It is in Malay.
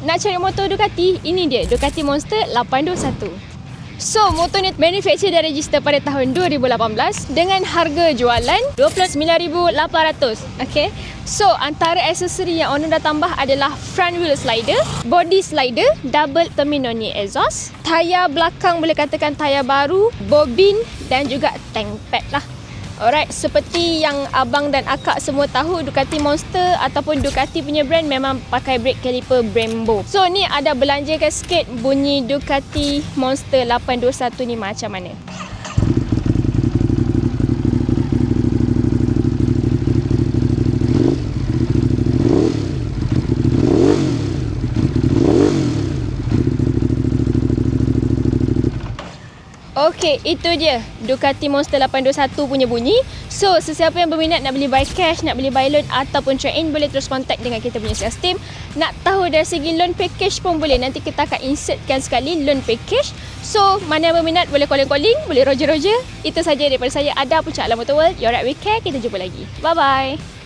nak cari motor Ducati, ini dia Ducati Monster 821. So, motor ni manufacture dan register pada tahun 2018 dengan harga jualan RM29,800. Okay. So, antara aksesori yang owner dah tambah adalah front wheel slider, body slider, double terminoni exhaust, tayar belakang boleh katakan tayar baru, bobin dan juga tank pad lah. Alright, seperti yang abang dan akak semua tahu, Ducati Monster ataupun Ducati punya brand memang pakai brake caliper Brembo. So ni ada belanjakan sikit bunyi Ducati Monster 821 ni macam mana. Okey, itu dia Ducati Monster 821 punya bunyi. So, sesiapa yang berminat nak beli by cash, nak beli by loan ataupun trade-in, boleh terus contact dengan kita punya sales team. Nak tahu dari segi loan package pun boleh. Nanti kita akan insertkan sekali loan package. So, mana yang berminat boleh calling-calling, boleh roger-roger. Itu saja daripada saya, Ada Puncak Alam Motor World. You're right, we care. Kita jumpa lagi. Bye-bye.